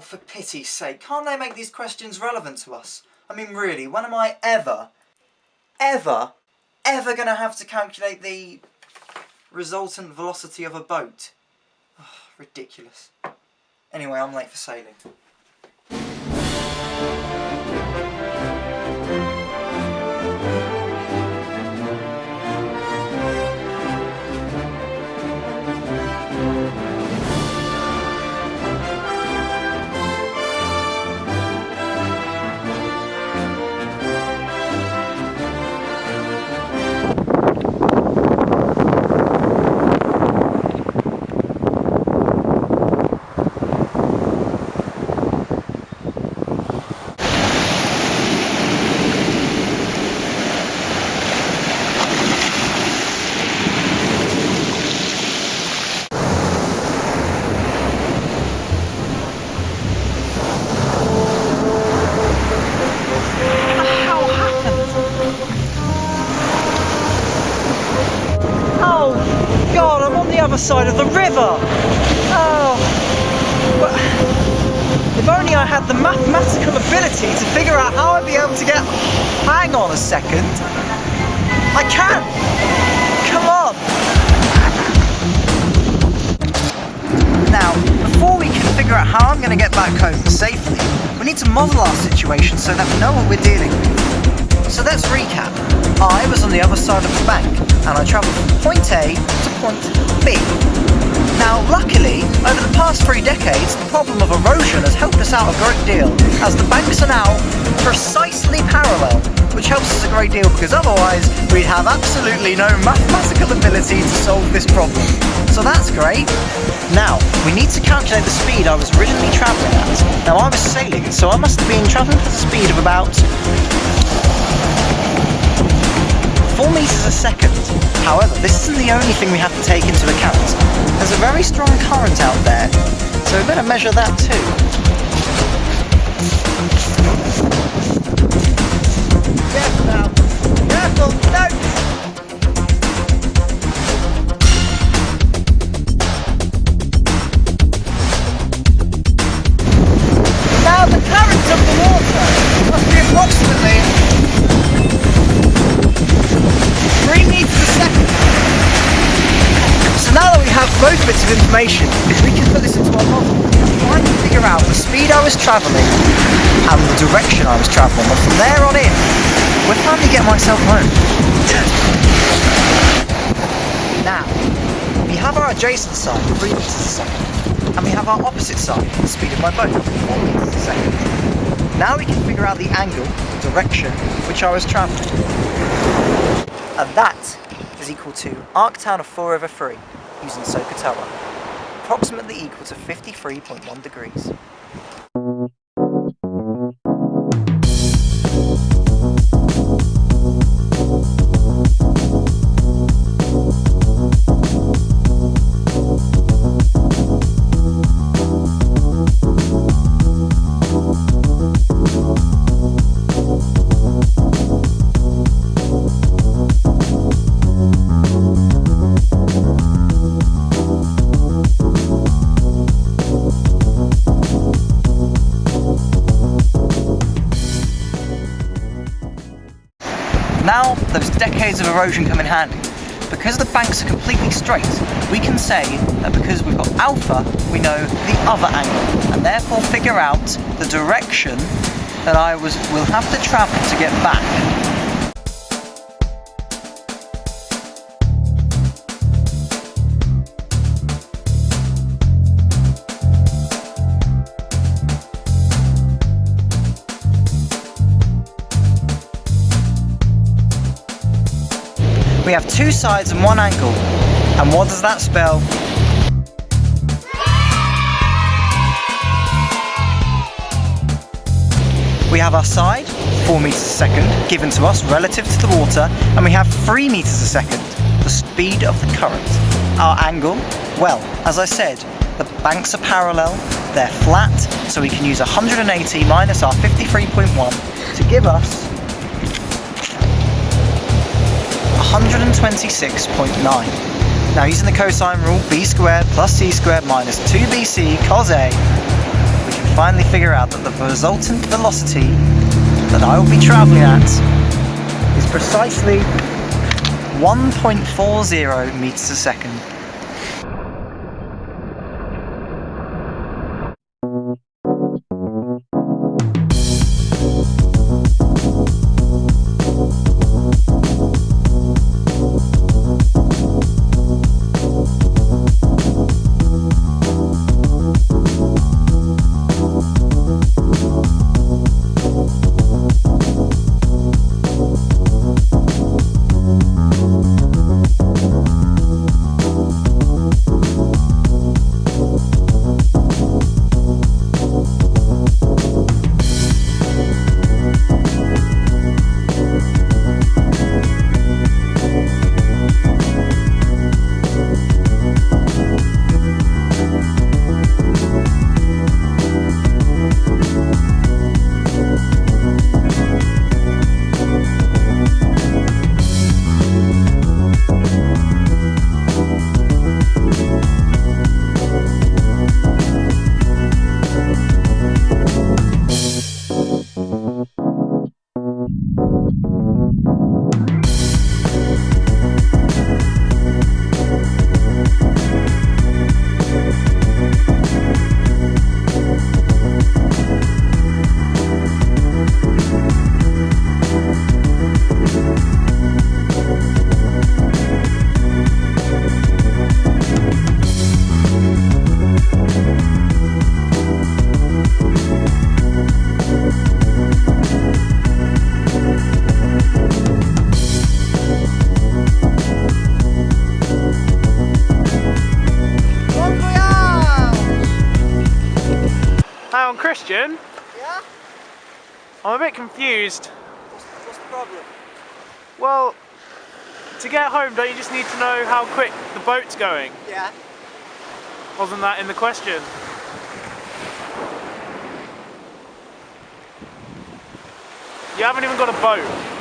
for pity's sake, can't they make these questions relevant to us? I mean, really, when am I ever going to have to calculate the resultant velocity of a boat? Oh, ridiculous. Anyway, I'm late for sailing. Side of the river. Oh, but if only I had the mathematical ability to figure out how I'd be able to get... Hang on a second. I can! Come on! Now, before we can figure out how I'm going to get back home safely, we need to model our situation so that we know what we're dealing with. So let's recap. I was on the other side of the bank, and I travelled from point A to point B. Now, luckily, over the past 3 decades, the problem of erosion has helped us out a great deal, as the banks are now precisely parallel, which helps us a great deal because otherwise we'd have absolutely no mathematical ability to solve this problem. So that's great. Now, we need to calculate the speed I was originally travelling at. Now, I was sailing, so I must have been travelling at a speed of about 4 meters a second. However, this isn't the only thing we have to take into account. There's a very strong current out there, so we better measure that too. Careful now. Careful! No! Now the current of the water must be approximately 3 meters a second. So now that we have both bits of information, we can put this into our model. I can figure out the speed I was travelling and the direction I was travelling, and from there on in, we'll finally get myself home. Now, we have our adjacent side, 3 meters a second, and we have our opposite side, the speed of my boat, 4 meters a second. Now we can figure out the angle, the direction, which I was travelling. And that is equal to arctan of 4/3 using SOHCAHTOA, approximately equal to 53.1 degrees. Now, those decades of erosion come in handy. Because the banks are completely straight, we can say that because we've got alpha, we know the other angle, and therefore figure out the direction that I will have to travel to get back. We have 2 sides and 1 angle. And what does that spell? We have our side, 4 meters a second, given to us relative to the water, and we have 3 meters a second, the speed of the current. Our angle, well, as I said, the banks are parallel, they're flat, so we can use 180 minus our 53.1 to give us 126.9. Now, using the cosine rule, b squared plus c squared minus 2bc cos a, we can finally figure out that the resultant velocity that I will be travelling at is precisely 1.40 meters a second. Hang on, Christian. Yeah? I'm a bit confused. What's the problem? Well, to get home, don't you just need to know how quick the boat's going? Yeah. Wasn't that in the question? You haven't even got a boat.